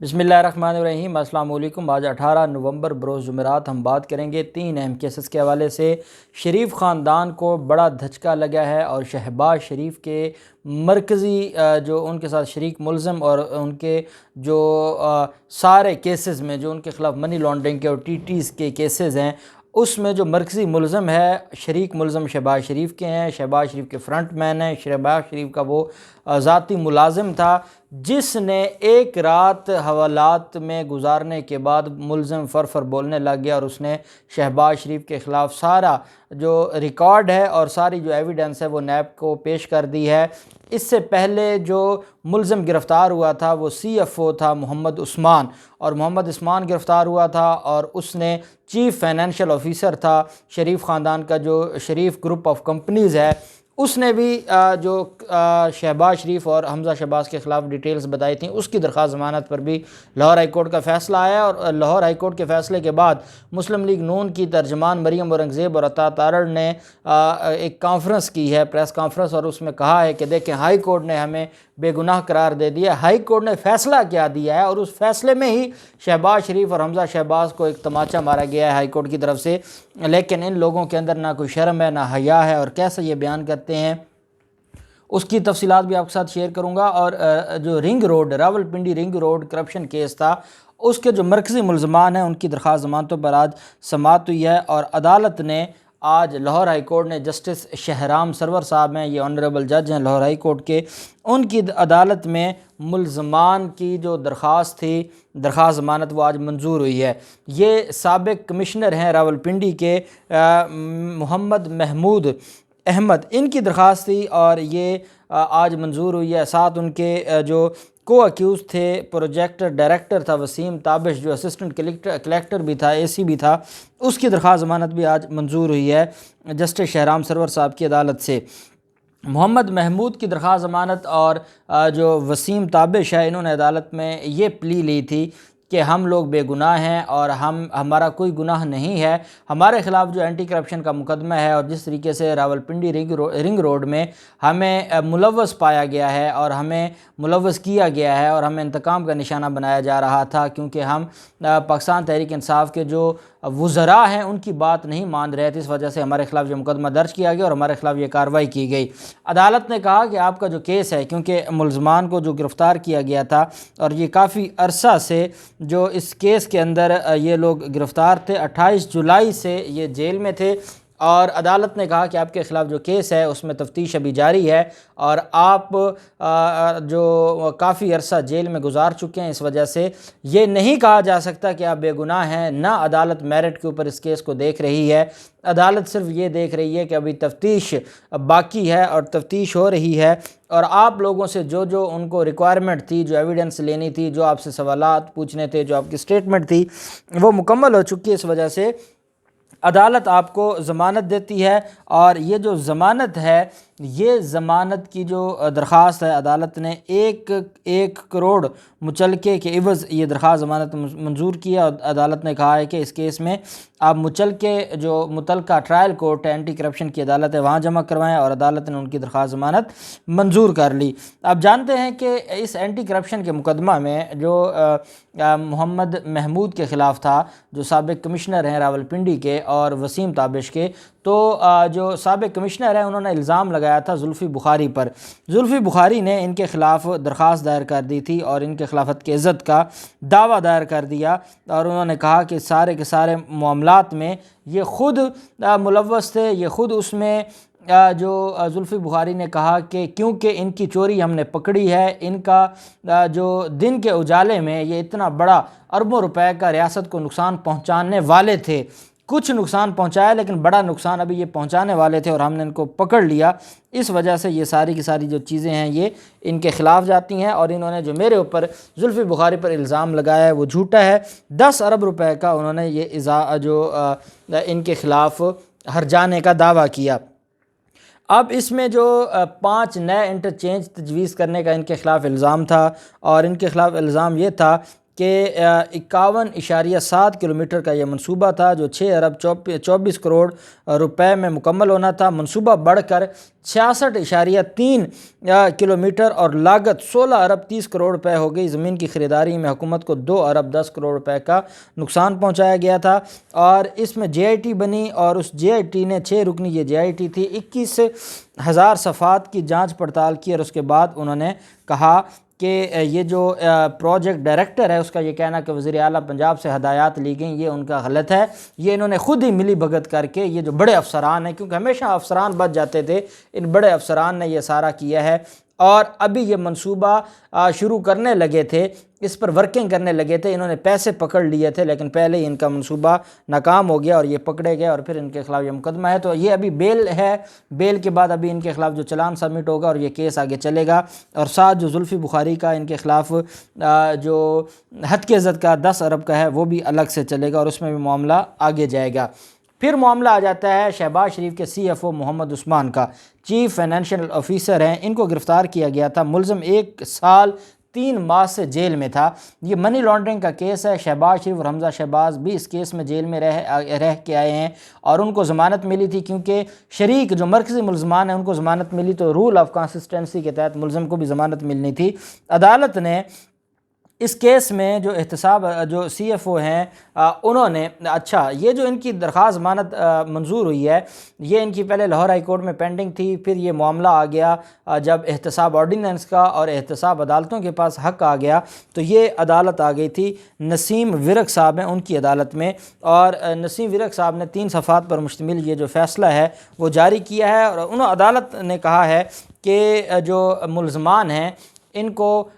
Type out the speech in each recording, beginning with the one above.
بسم اللہ الرحمن الرحیم۔ السلام علیکم۔ آج 18 نومبر بروز جمعرات ہم بات کریں گے 3 اہم کیسز کے حوالے سے۔ شریف خاندان کو بڑا دھچکا لگا ہے اور شہباز شریف کے مرکزی جو ان کے ساتھ شریک ملزم اور ان کے جو سارے کیسز میں جو ان کے خلاف منی لانڈرنگ کے اور ٹی ٹیز کے کیسز ہیں، اس میں جو مرکزی ملزم ہے شریک ملزم شہباز شریف کے ہیں۔ شہباز شریف کے فرنٹ مین ہیں۔ شہباز شریف کا وہ ذاتی ملازم تھا جس نے ایک رات حوالات میں گزارنے کے بعد ملزم فر بولنے لگ گیا اور اس نے شہباز شریف کے خلاف سارا جو ریکارڈ ہے اور ساری جو ایویڈنس ہے وہ نیب کو پیش کر دی ہے۔ اس سے پہلے جو ملزم گرفتار ہوا تھا وہ سی ایف او تھا محمد عثمان، اور محمد عثمان گرفتار ہوا تھا اور اس نے چیف فائنینشیل آفیسر تھا شریف خاندان کا جو شریف گروپ آف کمپنیز ہے، اس نے بھی جو شہباز شریف اور حمزہ شہباز کے خلاف ڈیٹیلز بتائی تھیں، اس کی درخواست ضمانت پر بھی لاہور ہائی کورٹ کا فیصلہ آیا، اور لاہور ہائی کورٹ کے فیصلے کے بعد مسلم لیگ نون کی ترجمان مریم اورنگزیب اور عطا تارڑ نے ایک کانفرنس کی ہے، پریس کانفرنس، اور اس میں کہا ہے کہ دیکھیں ہائی کورٹ نے ہمیں بے گناہ قرار دے دیا۔ ہائی کورٹ نے فیصلہ کیا دیا ہے اور اس فیصلے میں ہی شہباز شریف اور حمزہ شہباز کو ایک تماچا مارا گیا ہے ہائی کورٹ کی طرف سے، لیکن ان لوگوں کے اندر نہ کوئی شرم ہے نہ حیا ہے، اور کیسے یہ بیان کرتے ہیں اس کی تفصیلات بھی آپ کے ساتھ شیئر کروں گا۔ اور جو ring road Rawalpindi ring road corruption case تھا، اس کے جو مرکزی ملزمان ہیں ان کی درخواست ضمانتوں پر آج سماعت ہوئی ہے، اور عدالت نے آج لاہور ہائی کورٹ نے جسٹس شہرام سرور صاحب ہیں، یہ آنریبل جج ہیں لاہور ہائی کورٹ کے، ان کی عدالت میں ملزمان کی جو درخواست تھی درخواست ضمانت وہ آج منظور ہوئی ہے۔ یہ سابق کمشنر ہیں راولپنڈی کے محمد محمود احمد، ان کی درخواست تھی اور یہ آج منظور ہوئی ہے۔ ساتھ ان کے جو کو اکیوز تھے پروجیکٹ ڈائریکٹر تھا وسیم تابش، جو اسسٹنٹ کلیکٹر بھی تھا، اے سی بھی تھا، اس کی درخواست ضمانت بھی آج منظور ہوئی ہے جسٹس شہرام سرور صاحب کی عدالت سے۔ محمد محمود کی درخواست ضمانت اور جو وسیم تابش ہے، انہوں نے عدالت میں یہ پلی لی تھی کہ ہم لوگ بے گناہ ہیں اور ہمارا کوئی گناہ نہیں ہے، ہمارے خلاف جو اینٹی کرپشن کا مقدمہ ہے اور جس طریقے سے راولپنڈی رنگ روڈ میں ہمیں ملوث پایا گیا ہے اور ہمیں ملوث کیا گیا ہے اور ہمیں انتقام کا نشانہ بنایا جا رہا تھا، کیونکہ ہم پاکستان تحریک انصاف کے جو وزراء ہیں ان کی بات نہیں مان رہے تھے، اس وجہ سے ہمارے خلاف جو مقدمہ درج کیا گیا اور ہمارے خلاف یہ کارروائی کی گئی۔ عدالت نے کہا کہ آپ کا جو کیس ہے، کیونکہ ملزمان کو جو گرفتار کیا گیا تھا اور یہ کافی عرصہ سے جو اس کیس کے اندر یہ لوگ گرفتار تھے، 28 جولائی سے یہ جیل میں تھے، اور عدالت نے کہا کہ آپ کے خلاف جو کیس ہے اس میں تفتیش ابھی جاری ہے اور آپ جو کافی عرصہ جیل میں گزار چکے ہیں، اس وجہ سے یہ نہیں کہا جا سکتا کہ آپ بے گناہ ہیں۔ نہ عدالت میرٹ کے اوپر اس کیس کو دیکھ رہی ہے، عدالت صرف یہ دیکھ رہی ہے کہ ابھی تفتیش باقی ہے اور تفتیش ہو رہی ہے، اور آپ لوگوں سے جو ان کو ریکوائرمنٹ تھی، جو ایویڈنس لینی تھی، جو آپ سے سوالات پوچھنے تھے، جو آپ کی سٹیٹمنٹ تھی، وہ مکمل ہو چکی ہے۔ اس وجہ سے عدالت آپ کو ضمانت دیتی ہے، اور یہ جو ضمانت ہے، یہ ضمانت کی جو درخواست ہے، عدالت نے ایک کروڑ مچلکے کے عوض یہ درخواست ضمانت منظور کیا، اور عدالت نے کہا ہے کہ اس کیس میں آپ مچلکے جو متعلقہ ٹرائل کورٹ ہے، اینٹی کرپشن کی عدالت ہے، وہاں جمع کروائیں، اور عدالت نے ان کی درخواست ضمانت منظور کر لی۔ آپ جانتے ہیں کہ اس اینٹی کرپشن کے مقدمہ میں جو محمد محمود کے خلاف تھا، جو سابق کمشنر ہیں راولپنڈی کے، اور وسیم تابش کے، تو جو سابق کمشنر ہیں انہوں نے الزام لگایا تھا زلفی بخاری پر۔ زلفی بخاری نے ان کے خلاف درخواست دائر کر دی تھی اور ان کے خلاف ہتک عزت کا دعویٰ دائر کر دیا، اور انہوں نے کہا کہ سارے کے سارے معاملات میں یہ خود ملوث تھے، یہ خود اس میں جو زلفی بخاری نے کہا کہ کیونکہ ان کی چوری ہم نے پکڑی ہے، ان کا جو دن کے اجالے میں یہ اتنا بڑا اربوں روپے کا ریاست کو نقصان پہنچانے والے تھے، کچھ نقصان پہنچایا لیکن بڑا نقصان ابھی یہ پہنچانے والے تھے اور ہم نے ان کو پکڑ لیا، اس وجہ سے یہ ساری کی ساری جو چیزیں ہیں یہ ان کے خلاف جاتی ہیں، اور انہوں نے جو میرے اوپر زلفی بخاری پر الزام لگایا ہے وہ جھوٹا ہے۔ 10 ارب روپے کا انہوں نے یہ جو ان کے خلاف ہرجانے کا دعویٰ کیا۔ اب اس میں جو 5 نئے انٹرچینج تجویز کرنے کا ان کے خلاف الزام تھا، اور ان کے خلاف الزام یہ تھا کہ 51.7 کلومیٹر کا یہ منصوبہ تھا جو 6 ارب 24 کروڑ روپے میں مکمل ہونا تھا۔ منصوبہ بڑھ کر 66.3 کلومیٹر اور لاگت 16 ارب 30 کروڑ روپے ہو گئی۔ زمین کی خریداری میں حکومت کو 2 ارب 10 کروڑ روپے کا نقصان پہنچایا گیا تھا، اور اس میں جے آئی ٹی بنی، اور اس جے آئی ٹی نے 6 رکنی یہ جے آئی ٹی تھی، 21,000 صفحات کی جانچ پڑتال کی، اور اس کے بعد انہوں نے کہا کہ یہ جو پروجیکٹ ڈائریکٹر ہے اس کا یہ کہنا کہ وزیر اعلیٰ پنجاب سے ہدایات لی گئیں، یہ ان کا غلط ہے، یہ انہوں نے خود ہی ملی بھگت کر کے، یہ جو بڑے افسران ہیں، کیونکہ ہمیشہ افسران بچ جاتے تھے، ان بڑے افسران نے یہ سارا کیا ہے، اور ابھی یہ منصوبہ شروع کرنے لگے تھے، اس پر ورکنگ کرنے لگے تھے، انہوں نے پیسے پکڑ لیے تھے، لیکن پہلے ہی ان کا منصوبہ ناکام ہو گیا اور یہ پکڑے گئے، اور پھر ان کے خلاف یہ مقدمہ ہے۔ تو یہ ابھی بیل ہے، بیل کے بعد ابھی ان کے خلاف جو چلان سبمٹ ہوگا اور یہ کیس آگے چلے گا، اور ساتھ جو زلفی بخاری کا ان کے خلاف جو ہتک زد کا 10 ارب کا ہے وہ بھی الگ سے چلے گا، اور اس میں بھی معاملہ آگے جائے گا۔ پھر معاملہ آ جاتا ہے شہباز شریف کے C F O Muhammad Usman کا، چیف فائنینشیل آفیسر ہیں، ان کو گرفتار کیا گیا تھا، ملزم 1 سال 3 ماہ سے جیل میں تھا۔ یہ منی لانڈرنگ کا کیس ہے، شہباز شریف اور حمزہ شہباز بھی اس کیس میں جیل میں رہ کے آئے ہیں، اور ان کو ضمانت ملی تھی، کیونکہ شریک جو مرکزی ملزمان ہیں ان کو ضمانت ملی، تو رول آف کنسسٹنسی کے تحت ملزم کو بھی ضمانت ملنی تھی۔ عدالت نے اس کیس میں جو احتساب جو سی ایف او ہیں انہوں نے یہ جو ان کی درخواست ضمانت منظور ہوئی ہے، یہ ان کی پہلے لاہور ہائی کورٹ میں پینڈنگ تھی، پھر یہ معاملہ آ گیا جب احتساب آرڈیننس کا اور احتساب عدالتوں کے پاس حق آ گیا، تو یہ عدالت آ گئی تھی نسیم ورک صاحب ہیں ان کی عدالت میں، اور نسیم ورک صاحب نے 3 صفحات پر مشتمل یہ جو فیصلہ ہے وہ جاری کیا ہے، اور انہوں عدالت نے کہا ہے کہ جو ملزمان ہیں ان کو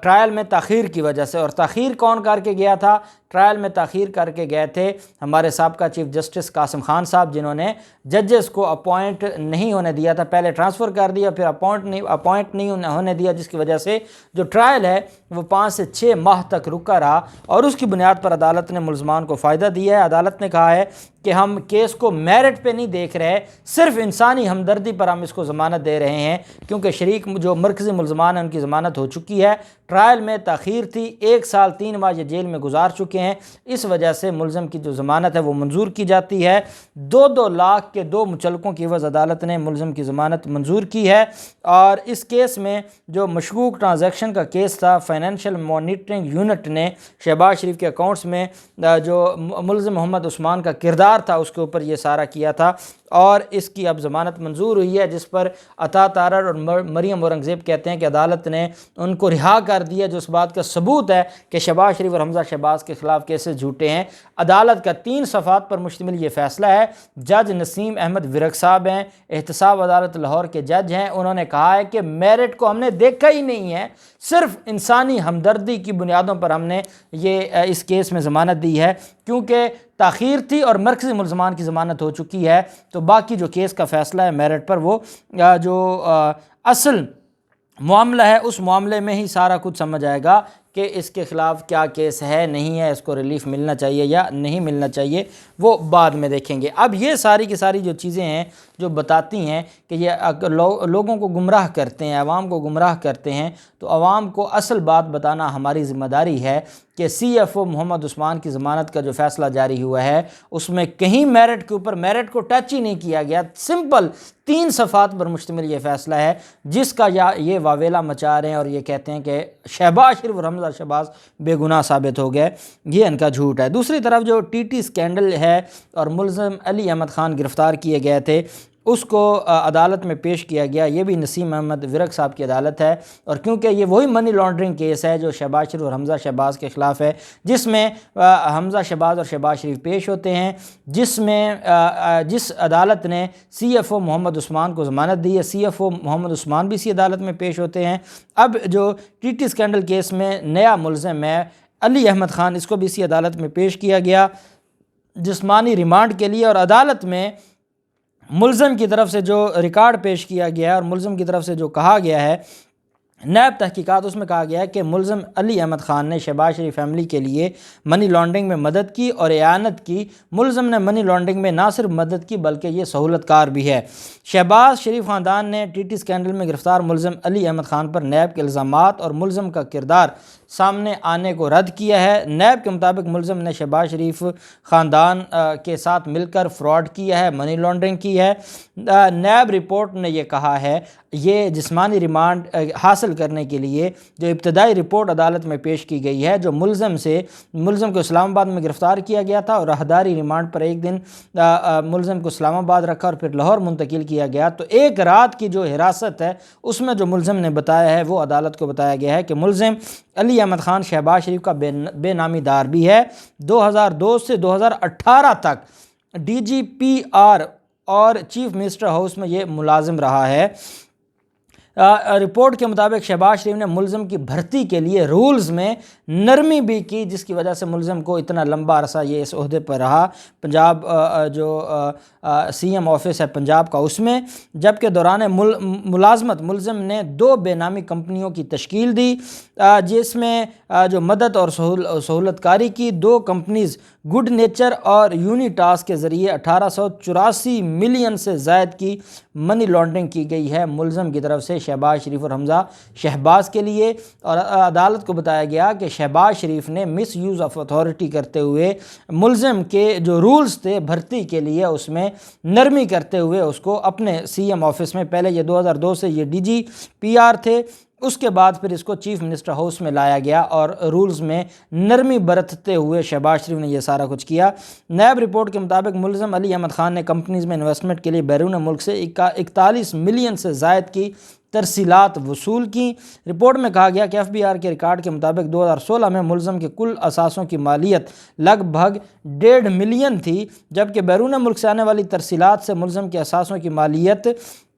ٹرائل میں تاخیر کی وجہ سے، اور تاخیر کون کر کے گیا تھا؟ ٹرائل میں تاخیر کر کے گئے تھے ہمارے سابقہ چیف جسٹس قاسم خان صاحب، جنہوں نے ججز کو اپوائنٹ نہیں ہونے دیا تھا، پہلے ٹرانسفر کر دیا پھر اپوائنٹ نہیں ہونے دیا، جس کی وجہ سے جو ٹرائل ہے وہ 5 سے 6 ماہ تک رکا رہا، اور اس کی بنیاد پر عدالت نے ملزمان کو فائدہ دیا ہے۔ عدالت نے کہا ہے کہ ہم کیس کو میرٹ پہ نہیں دیکھ رہے، صرف انسانی ہمدردی پر ہم اس کو ضمانت دے رہے ہیں، کیونکہ شریک جو مرکزی ملزمان ہیں ان کی ضمانت ہو چکی ہے، ٹرائل میں تاخیر تھی، 1 سال 3 ماہ یہ جیل میں گزار چکے ہیں، اس وجہ سے ملزم کی جو ضمانت ہے وہ منظور کی جاتی ہے۔ 2 لاکھ کے 2 مچلقوں کی عوض عدالت نے ملزم کی ضمانت منظور کی ہے، اور اس کیس میں جو مشکوک ٹرانزیکشن کا کیس تھا، فائنینشیل مانیٹرنگ یونٹ نے شہباز شریف کے اکاؤنٹس میں جو ملزم محمد عثمان کا کردار تھا اس کے اوپر یہ سارا کیا تھا، اور اس کی اب ضمانت منظور ہوئی ہے، جس پر عطا تارڑ اور مریم اورنگزیب کہتے ہیں کہ عدالت نے ان کو رہا کر دیا، جو اس بات کا ثبوت ہے کہ شہباز شریف اور حمزہ شہباز کے خلاف کیسز جھوٹے ہیں۔ عدالت کا 3 صفحات پر مشتمل یہ فیصلہ ہے۔ جج نسیم احمد ورک صاحب ہیں، احتساب عدالت لاہور کے جج ہیں، انہوں نے کہا ہے کہ میرٹ کو ہم نے دیکھا ہی نہیں ہے، صرف انسانی ہمدردی کی بنیادوں پر ہم نے یہ اس کیس میں ضمانت دی ہے، کیونکہ تاخیر تھی اور مرکزی ملزمان کی ضمانت ہو چکی ہے، تو باقی جو کیس کا فیصلہ ہے میرٹ پر، وہ جو اصل معاملہ ہے اس معاملے میں ہی سارا کچھ سمجھ آئے گا کہ اس کے خلاف کیا کیس ہے، نہیں ہے، اس کو ریلیف ملنا چاہیے یا نہیں ملنا چاہیے، وہ بعد میں دیکھیں گے۔ اب یہ ساری کی ساری جو چیزیں ہیں جو بتاتی ہیں کہ یہ لوگوں کو گمراہ کرتے ہیں، عوام کو گمراہ کرتے ہیں، تو عوام کو اصل بات بتانا ہماری ذمہ داری ہے کہ C F O Muhammad Usman کی ضمانت کا جو فیصلہ جاری ہوا ہے اس میں کہیں میرٹ کے اوپر میرٹ کو ٹچ ہی نہیں کیا گیا، سمپل 3 صفحات پر مشتمل یہ فیصلہ ہے، جس کا یہ واویلا مچا رہے ہیں اور یہ کہتے ہیں کہ شہباز شریف اور حمزہ شہباز بے گناہ ثابت ہو گئے، یہ ان کا جھوٹ ہے۔ دوسری طرف جو ٹی ٹی اسکینڈل ہے اور ملزم علی احمد خان گرفتار کیے گئے تھے، اس کو عدالت میں پیش کیا گیا، یہ بھی نسیم احمد ورک صاحب کی عدالت ہے، اور کیونکہ یہ وہی منی لانڈرنگ کیس ہے جو شہباز شریف اور حمزہ شہباز کے خلاف ہے، جس میں حمزہ شہباز اور شہباز شریف پیش ہوتے ہیں، جس عدالت نے C F O Muhammad Usman کو ضمانت دی ہے، C F O Muhammad Usman بھی اسی عدالت میں پیش ہوتے ہیں۔ اب جو ٹی ٹی اسکینڈل کیس میں نیا ملزم ہے علی احمد خان، اس کو بھی اسی عدالت میں پیش کیا گیا جسمانی ریمانڈ کے لیے، اور عدالت میں ملزم کی طرف سے جو ریکارڈ پیش کیا گیا ہے اور ملزم کی طرف سے جو کہا گیا ہے نیب تحقیقات، اس میں کہا گیا ہے کہ ملزم علی احمد خان نے شہباز شریف فیملی کے لیے منی لانڈرنگ میں مدد کی اور اعانت کی۔ ملزم نے منی لانڈرنگ میں نہ صرف مدد کی بلکہ یہ سہولت کار بھی ہے۔ شہباز شریف خاندان نے ٹی ٹی اسکینڈل میں گرفتار ملزم علی احمد خان پر نیب کے الزامات اور ملزم کا کردار سامنے آنے کو رد کیا ہے۔ نیب کے مطابق ملزم نے شہباز شریف خاندان کے ساتھ مل کر فراڈ کیا ہے، منی لانڈرنگ کی ہے۔ نیب رپورٹ نے یہ کہا ہے، یہ جسمانی ریمانڈ حاصل کرنے کے لیے جو ابتدائی رپورٹ عدالت میں پیش کی گئی ہے، جو ملزم کو اسلام آباد میں گرفتار کیا گیا تھا اور راہداری ریمانڈ پر ایک دن ملزم کو اسلام آباد رکھا اور پھر لاہور منتقل کیا گیا، تو ایک رات کی جو حراست ہے اس میں جو ملزم نے بتایا ہے وہ عدالت کو بتایا گیا ہے کہ ملزم علی احمد خان شہباز شریف کا بے نامی دار بھی ہے۔ 2002 سے 2018 تک ڈی جی پی آر اور چیف منسٹر ہاؤس میں یہ ملازم رہا ہے۔ رپورٹ کے مطابق شہباز شریف نے ملزم کی بھرتی کے لیے رولز میں نرمی بھی کی، جس کی وجہ سے ملزم کو اتنا لمبا عرصہ یہ اس عہدے پر رہا، پنجاب جو سی ایم آفس ہے پنجاب کا، اس میں، جبکہ دوران ملازمت ملزم نے 2 بے نامی کمپنیوں کی تشکیل دی، جس میں جو مدد اور سہولت کاری کی 2 کمپنیز گڈ نیچر اور یونیٹاس کے ذریعے 1884 ملین سے زائد کی منی لانڈرنگ کی گئی ہے ملزم کی طرف سے شہباز شریف اور حمزہ شہباز کے لیے۔ اور عدالت کو بتایا گیا کہ شہباز شریف نے مس یوز آف اتھارٹی کرتے ہوئے ملزم کے جو رولز تھے بھرتی کے لیے اس میں نرمی کرتے ہوئے اس کو اپنے سی ایم آفس میں، پہلے یہ 2002 سے یہ ڈی جی پی آر تھے، اس کے بعد پھر اس کو چیف منسٹر ہاؤس میں لایا گیا اور رولز میں نرمی برتتے ہوئے شہباز شریف نے یہ سارا کچھ کیا۔ نیب رپورٹ کے مطابق ملزم علی احمد خان نے کمپنیز میں انویسٹمنٹ کے لیے بیرون ملک سے 41 ملین سے زائد کی ترسیلات وصول کی۔ رپورٹ میں کہا گیا کہ ایف بی آر کے ریکارڈ کے مطابق 2016 میں ملزم کے کل اثاثوں کی مالیت لگ بھگ 1.5 ملین تھی، جبکہ بیرون ملک سے آنے والی ترسیلات سے ملزم کے اثاثوں کی مالیت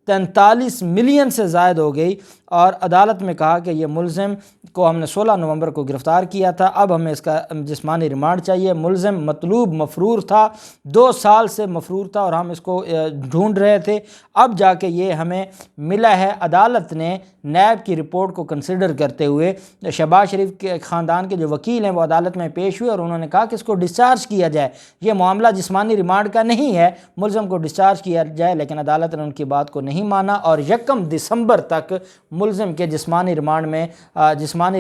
43 ملین سے زائد ہو گئی۔ اور عدالت میں کہا کہ یہ ملزم کو ہم نے 16 نومبر کو گرفتار کیا تھا، اب ہمیں اس کا جسمانی ریمانڈ چاہیے۔ ملزم مطلوب مفرور تھا، 2 سال سے مفرور تھا اور ہم اس کو ڈھونڈ رہے تھے، اب جا کے یہ ہمیں ملا ہے۔ عدالت نے نیب کی رپورٹ کو کنسیڈر کرتے ہوئے شہباز شریف کے خاندان کے جو وکیل ہیں وہ عدالت میں پیش ہوئے اور انہوں نے کہا کہ اس کو ڈسچارج کیا جائے، یہ معاملہ جسمانی ریمانڈ کا نہیں ہے، ملزم کو ڈسچارج کیا جائے، لیکن عدالت نے ان کی بات کو نہیں مانا اور 1 دسمبر تک ملزم کے جسمانی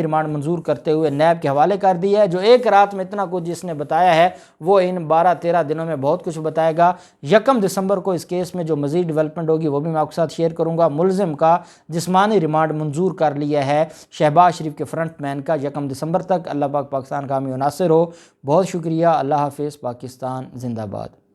ریمانڈ منظور کرتے ہوئے نیب کے حوالے کر دیا ہے۔ جو ایک رات میں اتنا کچھ جس نے بتایا ہے وہ ان 12-13 دنوں میں بہت کچھ بتائے گا۔ 1 دسمبر کو اس کیس میں جو مزید ڈیولپمنٹ ہوگی وہ بھی میں آپ کے ساتھ شیئر کروں گا۔ ملزم کا جسمانی ریمانڈ منظور کر لیا ہے شہباز شریف کے فرنٹ مین کا 1 دسمبر تک۔ اللہ پاک پاکستان کا حامی و ناصر ہو۔ بہت شکریہ، اللہ حافظ، پاکستان زندہ باد۔